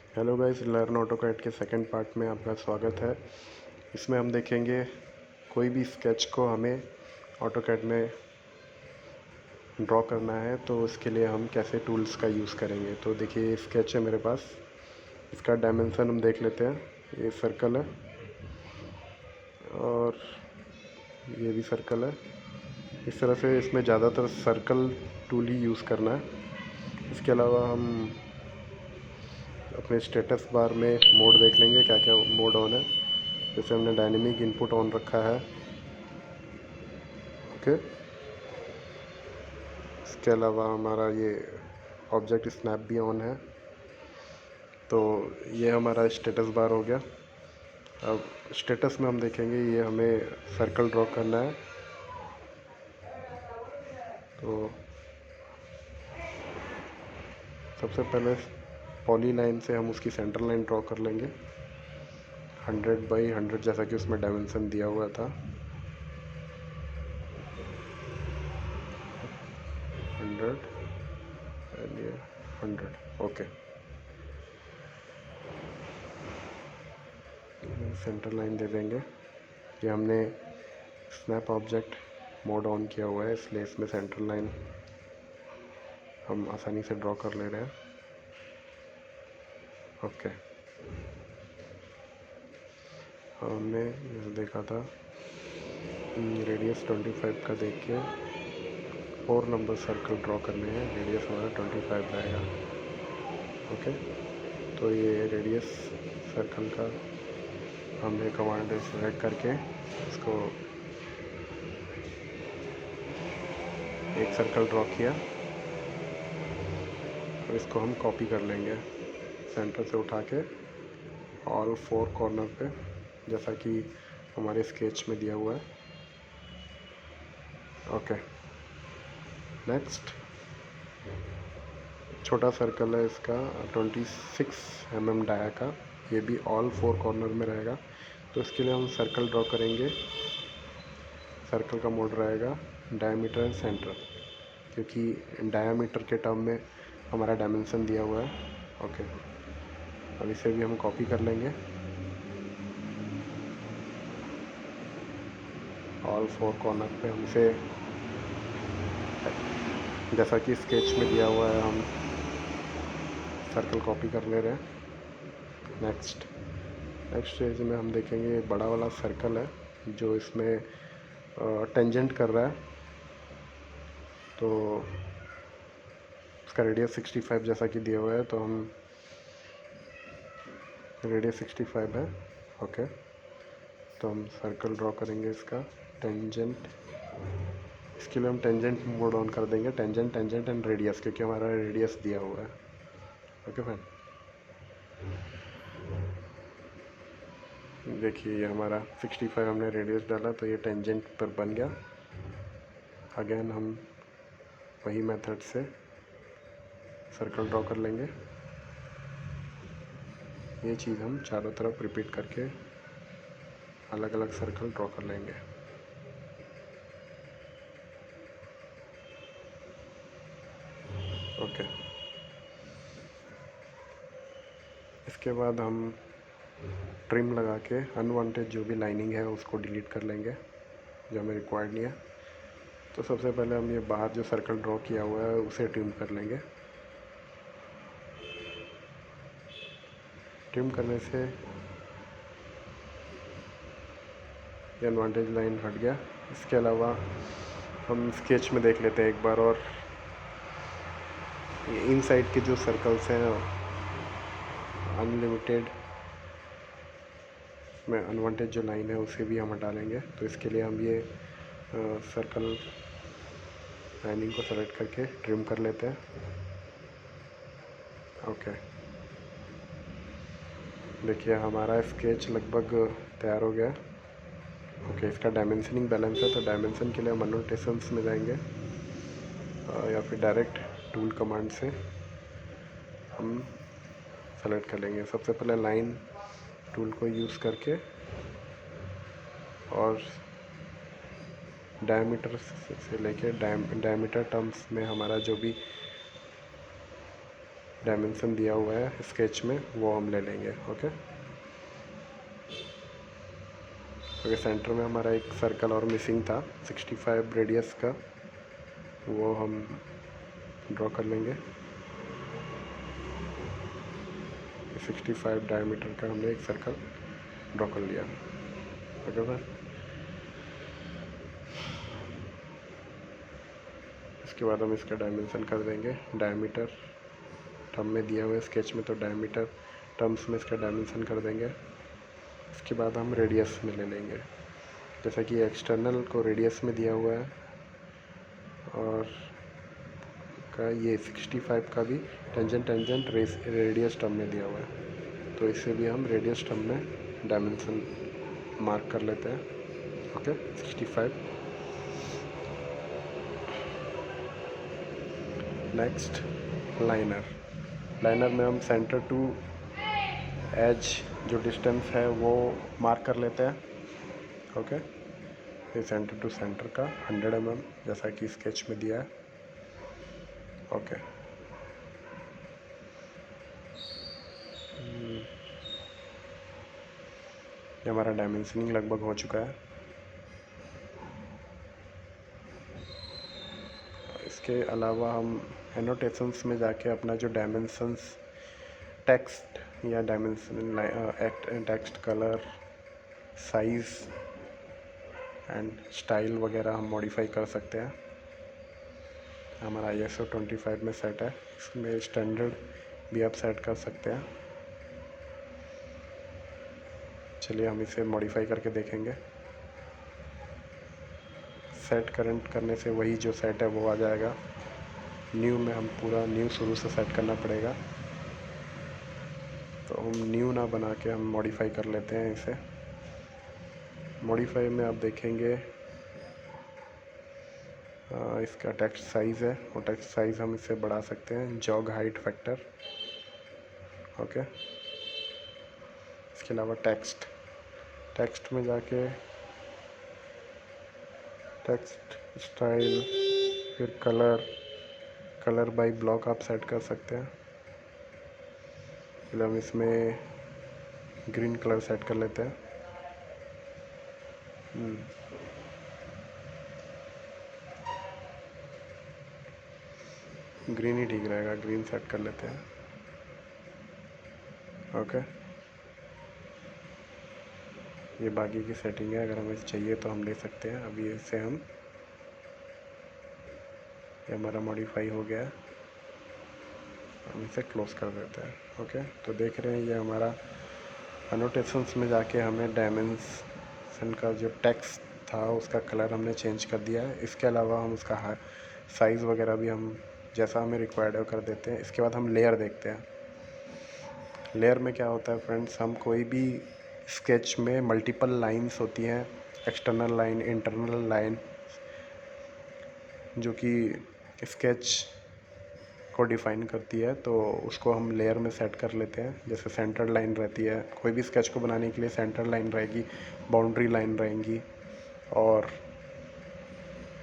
Hello guys, learn AutoCAD के second part में आपका स्वागत है। इसमें हम देखेंगे कोई भी स्केच को हमें ऑटोकैड में ड्रॉ करना है तो उसके लिए हम कैसे टूल्स का यूज़ करेंगे। तो देखिए, ये स्केच है मेरे पास। इसका डायमेंशन हम देख लेते हैं। ये सर्कल है और ये भी सर्कल है। इस तरह से इसमें ज़्यादातर सर्कल टूल ही यूज़ करना है। इसके अलावा हम अपने स्टेटस बार में मोड देख लेंगे, क्या क्या मोड ऑन है। जैसे हमने डायनेमिक इनपुट ऑन रखा है। ओके, इसके अलावा हमारा ये ऑब्जेक्ट स्नैप भी ऑन है। तो ये हमारा स्टेटस बार हो गया। अब स्टेटस में हम देखेंगे, ये हमें सर्कल ड्रॉ करना है। तो सबसे पहले पॉली लाइन से हम उसकी सेंटर लाइन ड्रॉ कर लेंगे 100 बाई 100, जैसा कि उसमें डायमेंशन दिया हुआ था। 100 एंड ये 100। ओके, सेंटर लाइन दे देंगे। ये हमने स्नैप ऑब्जेक्ट मोड ऑन किया हुआ है, इसलिए इसमें सेंटर लाइन हम आसानी से ड्रॉ कर ले रहे हैं। ओके, हमने देखा था रेडियस 25 का देख के 4 नंबर सर्कल ड्रॉ करने हैं। रेडियस हमारा 25 रहेगा। ओके, तो ये रेडियस सर्कल का हमने कमांड सेलेक्ट करके इसको एक सर्कल ड्रॉ किया और इसको हम कॉपी कर लेंगे सेंटर से उठा के ऑल 4 कॉर्नर पे, जैसा कि हमारे स्केच में दिया हुआ है। ओके, नेक्स्ट छोटा सर्कल है इसका 26 mm डाया का। ये भी ऑल 4 कॉर्नर में रहेगा। तो इसके लिए हम सर्कल ड्रॉ करेंगे। सर्कल का मोड रहेगा डायमीटर एंड सेंटर, क्योंकि डायमीटर के टर्म में हमारा डायमेंशन दिया हुआ है। ओके, अब इसे भी हम कॉपी कर लेंगे ऑल 4 कॉर्नर पे। हम इसे जैसा कि स्केच में दिया हुआ है हम सर्कल कॉपी कर ले रहे हैं। नेक्स्ट स्टेज में हम देखेंगे बड़ा वाला सर्कल है जो इसमें टेंजेंट कर रहा है। तो इसका रेडियस 65 जैसा कि दिया हुआ है, तो हम रेडियस 65 है। ओके, तो हम सर्कल ड्रॉ करेंगे इसका टेंजेंट। इसके लिए हम टेंजेंट मोड ऑन कर देंगे, टेंजेंट एंड रेडियस, क्योंकि हमारा रेडियस दिया हुआ है। ओके फाइन, देखिए ये हमारा 65 हमने रेडियस डाला तो ये टेंजेंट पर बन गया। अगेन हम वही मेथड से सर्कल ड्रॉ कर लेंगे। ये चीज़ हम चारों तरफ रिपीट करके अलग अलग सर्कल ड्रॉ कर लेंगे। ओके, इसके बाद हम ट्रिम लगा के अनवांटेड जो भी लाइनिंग है उसको डिलीट कर लेंगे जो हमें रिक्वायर्ड नहीं है। तो सबसे पहले हम ये बाहर जो सर्कल ड्रॉ किया हुआ है उसे ट्रिम कर लेंगे। ट्रिम करने से ये अनवांटेज लाइन हट गया। इसके अलावा हम स्केच में देख लेते हैं एक बार, और ये इनसाइड के जो सर्कल्स हैं अनलिमिटेड में अनवांटेड जो लाइन है उसे भी हम हटा लेंगे। तो इसके लिए हम ये सर्कल लाइनिंग को सेलेक्ट करके ट्रिम कर लेते हैं। ओके, देखिए हमारा स्केच लगभग तैयार हो गया। ओके, इसका डायमेंशनिंग बैलेंस है, तो डायमेंशन के लिए हम एनोटेशंस में जाएंगे या फिर डायरेक्ट टूल कमांड से हम सेलेक्ट कर लेंगे। सबसे पहले लाइन टूल को यूज़ करके और डायमीटर से लेके डायमीटर टर्म्स में हमारा जो भी डायमेंशन दिया हुआ है स्केच में वो हम ले लेंगे। ओके ओके सेंटर में हमारा एक सर्कल और मिसिंग था 65 रेडियस का, वो हम ड्रॉ कर लेंगे। 65 डायमीटर का हमने एक सर्कल ड्रॉ कर लिया। ओके सर, इसके बाद हम इसका डायमेंशन कर देंगे। डायमीटर टर्म में दिया हुआ है स्केच में, तो डायमीटर टर्म्स में इसका डायमेंशन कर देंगे। इसके बाद हम रेडियस में ले लेंगे, जैसा कि एक्सटर्नल को रेडियस में दिया हुआ है और का ये 65 का भी टेंजेंट रेडियस टर्म में दिया हुआ है, तो इससे भी हम रेडियस टर्म में डायमेंशन मार्क कर लेते हैं। ओके 65। नेक्स्ट लाइनर में हम सेंटर टू एज जो डिस्टेंस है वो मार्क कर लेते हैं। ओके ये सेंटर टू सेंटर का 100 mm जैसा कि स्केच में दिया है। ओके ये हमारा डायमेंशनिंग लगभग हो चुका है। इसके अलावा हम एनोटेशंस में जाके अपना जो डायमेंशंस टेक्स्ट या dimension text colour size and style वगैरह हम मॉडिफाई कर सकते हैं। हमारा ISO 25 में सेट है, इसमें स्टैंडर्ड भी आप सेट कर सकते हैं। चलिए हम इसे मॉडिफाई करके देखेंगे। सेट करंट करने से वही जो सेट है वो आ जाएगा। न्यू में हम पूरा न्यू शुरू से सेट करना पड़ेगा, तो हम न्यू ना बना के हम मॉडिफाई कर लेते हैं इसे। मॉडिफाई में आप देखेंगे इसका टेक्स्ट साइज़ है, वो टेक्स्ट साइज़ हम इससे बढ़ा सकते हैं, जॉग हाइट फैक्टर। ओके इसके अलावा टेक्स्ट में जाके टेक्स्ट स्टाइल, फिर कलर बाय ब्लॉक आप सेट कर सकते हैं। फिर हम इसमें ग्रीन कलर सेट कर लेते हैं। ग्रीन ही ठीक रहेगा, ग्रीन सेट कर लेते हैं। ओके ये बाकी की सेटिंग है, अगर हमें चाहिए तो हम ले सकते हैं। अभी इसे हम ये हमारा मॉडिफाई हो गया है, हम इसे क्लोज कर देते हैं। ओके तो देख रहे हैं ये हमारा एनोटेशंस में जाके हमें डायमेंशन का जो टेक्स्ट था उसका कलर हमने चेंज कर दिया है। इसके अलावा हम उसका साइज़ वगैरह भी हम जैसा हमें रिक्वायर्ड है कर देते हैं। इसके बाद हम लेयर देखते हैं। लेयर में क्या होता है फ्रेंड्स, हम कोई भी स्केच में मल्टीपल लाइंस होती हैं, एक्सटर्नल लाइन, इंटरनल लाइन, जो कि स्केच को डिफ़ाइन करती है, तो उसको हम लेयर में सेट कर लेते हैं। जैसे सेंटर लाइन रहती है, कोई भी स्केच को बनाने के लिए सेंटर लाइन रहेगी, बाउंड्री लाइन रहेंगी, और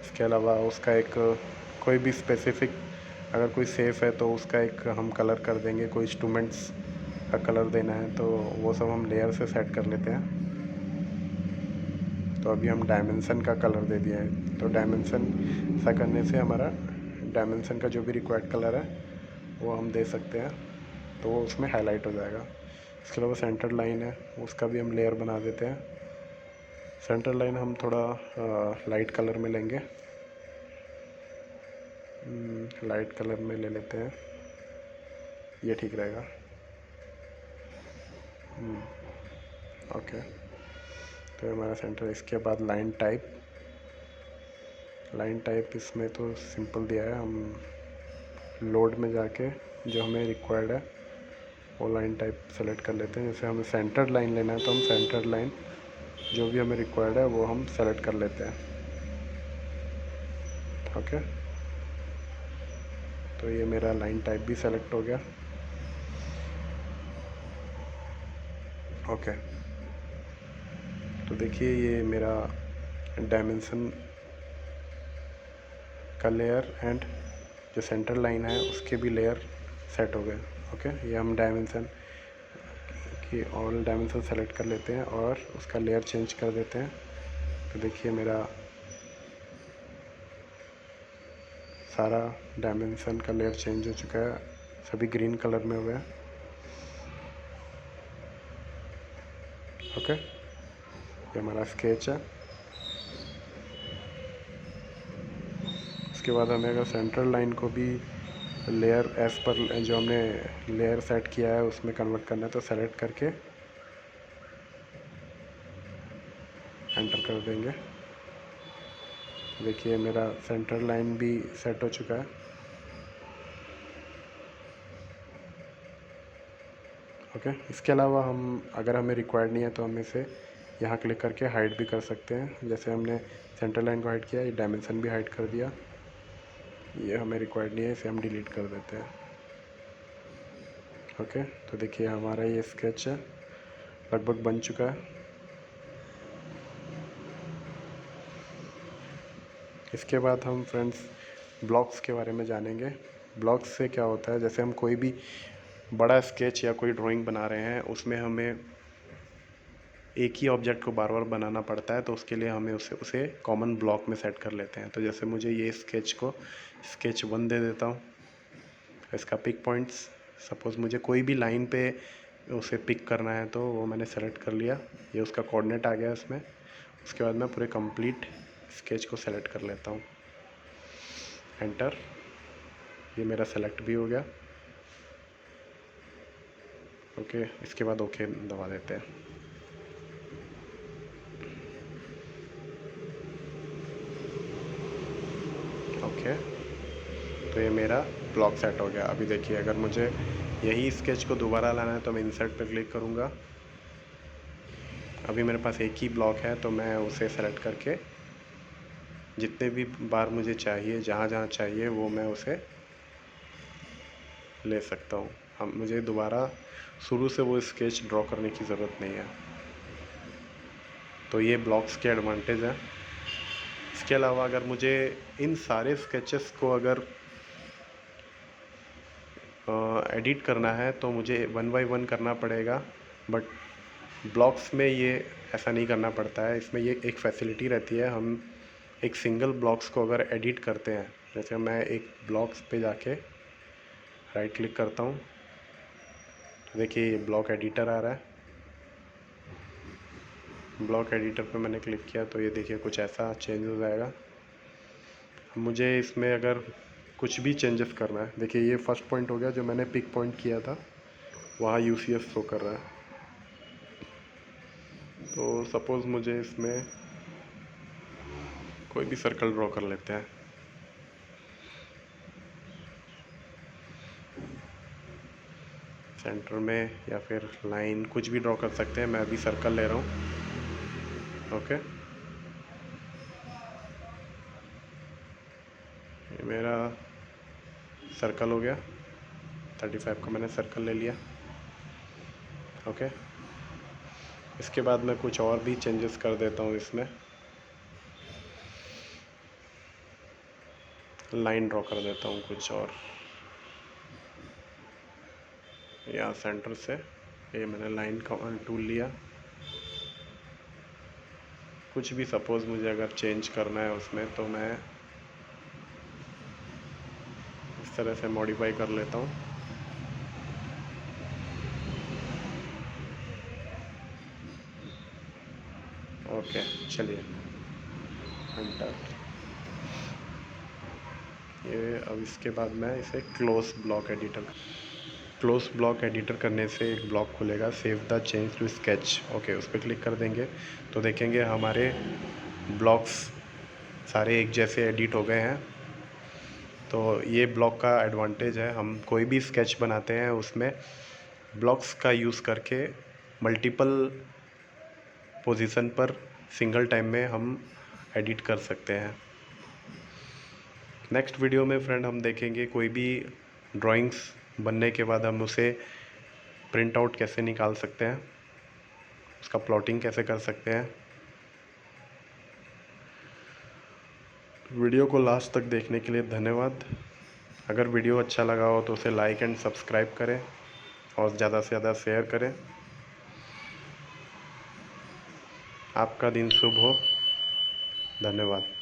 इसके अलावा उसका एक कोई भी स्पेसिफिक, अगर कोई सेफ है तो उसका एक हम कलर कर देंगे, कोई इंस्ट्रूमेंट्स का कलर देना है तो वो सब हम लेयर से सेट कर लेते हैं। तो अभी हम डायमेंशन का कलर दे दिया है, तो डायमेंशन ऐसा करने से हमारा डायमेंशन का जो भी रिक्वायर्ड कलर है वो हम दे सकते हैं, तो वो उसमें हाईलाइट हो जाएगा। इसके अलावा सेंटर लाइन है, उसका भी हम लेयर बना देते हैं। सेंटर लाइन हम थोड़ा लाइट कलर में लेंगे, लाइट कलर में ले लेते हैं, ये ठीक रहेगा। ओके तो हमारा सेंटर। इसके बाद लाइन टाइप इसमें तो सिंपल दिया है, हम लोड में जाके जो हमें रिक्वायर्ड है वो लाइन टाइप सेलेक्ट कर लेते हैं। जैसे हमें सेंटर लाइन लेना है तो हम सेंटर लाइन जो भी हमें रिक्वायर्ड है वो हम सेलेक्ट कर लेते हैं। ओके तो ये मेरा लाइन टाइप भी सेलेक्ट हो गया। ओके तो देखिए ये मेरा डायमेंशन का लेयर एंड जो सेंटर लाइन है उसके भी लेयर सेट हो गए। ओके, ये हम डायमेंशन की ऑल डायमेंशन सेलेक्ट कर लेते हैं और उसका लेयर चेंज कर देते हैं। तो देखिए मेरा सारा डायमेंशन का लेयर चेंज हो चुका है, सभी ग्रीन कलर में हुए हैं। ओके, ये हमारा स्केच है। उसके बाद हमें अगर सेंट्रल लाइन को भी लेयर एज पर जो हमने लेयर सेट किया है उसमें कन्वर्ट करना है, तो सेलेक्ट करके एंटर कर देंगे। देखिए मेरा सेंट्रल लाइन भी सेट हो चुका है। ओके, इसके अलावा हम अगर हमें रिक्वायर्ड नहीं है तो हम इसे यहाँ क्लिक करके हाइड भी कर सकते हैं। जैसे हमने सेंट्रल लाइन को हाइड किया, ये डायमेंशन भी हाइड कर दिया। ये हमें रिक्वायर्ड नहीं है, इसे हम डिलीट कर देते हैं। ओके, तो देखिए हमारा ये स्केच है लगभग बन चुका है। इसके बाद हम फ्रेंड्स ब्लॉक्स के बारे में जानेंगे। ब्लॉक्स से क्या होता है, जैसे हम कोई भी बड़ा स्केच या कोई ड्राइंग बना रहे हैं उसमें हमें एक ही ऑब्जेक्ट को बार बार बनाना पड़ता है, तो उसके लिए हमें उसे कॉमन ब्लॉक में सेट कर लेते हैं। तो जैसे मुझे ये स्केच को स्केच 1 दे देता हूँ। इसका पिक पॉइंट्स, सपोज़ मुझे कोई भी लाइन पे उसे पिक करना है तो वो मैंने सेलेक्ट कर लिया, ये उसका कोऑर्डिनेट आ गया इसमें। उसके बाद मैं पूरे कंप्लीट स्केच को सेलेक्ट कर लेता हूँ, एंटर। ये मेरा सेलेक्ट भी हो गया। ओके, इसके बाद ओके दबा देते हैं। ओके, तो ये मेरा ब्लॉक सेट हो गया। अभी देखिए अगर मुझे यही स्केच को दोबारा लाना है तो मैं इंसर्ट पर क्लिक करूँगा। अभी मेरे पास एक ही ब्लॉक है तो मैं उसे सेलेक्ट करके जितने भी बार मुझे चाहिए, जहाँ जहाँ चाहिए वो मैं उसे ले सकता हूँ। हम मुझे दोबारा शुरू से वो स्केच ड्रॉ करने की ज़रूरत नहीं है। तो ये ब्लॉक्स के एडवांटेज हैं। इसके अलावा अगर मुझे इन सारे स्केचेस को अगर एडिट करना है तो मुझे 1 बाय 1 करना पड़ेगा, बट ब्लॉक्स में ये ऐसा नहीं करना पड़ता है। इसमें ये एक फैसिलिटी रहती है, हम एक सिंगल ब्लॉक्स को अगर एडिट करते हैं, जैसे मैं एक ब्लॉक्स पे जाके राइट क्लिक करता हूँ तो देखिए ये ब्लॉक एडिटर आ रहा है। ब्लॉक एडिटर पे मैंने क्लिक किया तो ये देखिए कुछ ऐसा चेंज हो जाएगा। मुझे इसमें अगर कुछ भी चेंजेस करना है, देखिए ये फर्स्ट पॉइंट हो गया जो मैंने पिक पॉइंट किया था, वहाँ UCS शो कर रहा है। तो सपोज़ मुझे इसमें कोई भी सर्कल ड्रॉ कर लेते हैं। सेंटर में या फिर लाइन कुछ भी ड्रॉ कर सकते हैं, मैं अभी सर्कल ले रहा हूँ। ओके, ये मेरा सर्कल हो गया, 35 का मैंने सर्कल ले लिया। ओके, इसके बाद मैं कुछ और भी चेंजेस कर देता हूँ इसमें। लाइन ड्रॉ कर देता हूँ कुछ और, या सेंटर से ये मैंने लाइन का टूल लिया। कुछ भी सपोज़ मुझे अगर चेंज करना है उसमें तो मैं इस तरह से मॉडिफाई कर लेता हूँ। ओके, चलिए एंटर। ये अब इसके बाद मैं इसे क्लोज ब्लॉक एडिटर करने से एक ब्लॉक खुलेगा, save the change to sketch. Okay, उस पर क्लिक कर देंगे तो देखेंगे हमारे ब्लॉक्स सारे एक जैसे एडिट हो गए हैं। तो ये ब्लॉक का एडवांटेज है, हम कोई भी स्केच बनाते हैं उसमें ब्लॉक्स का यूज़ करके मल्टीपल पोजीशन पर सिंगल टाइम में हम एडिट कर सकते हैं। नेक्स्ट वीडियो में फ्रेंड हम देखेंगे कोई भी ड्राइंग्स बनने के बाद हम उसे प्रिंट आउट कैसे निकाल सकते हैं, उसका प्लॉटिंग कैसे कर सकते हैं। वीडियो को लास्ट तक देखने के लिए धन्यवाद। अगर वीडियो अच्छा लगा हो तो उसे लाइक एंड सब्सक्राइब करें और ज़्यादा से ज़्यादा शेयर करें। आपका दिन शुभ हो। धन्यवाद।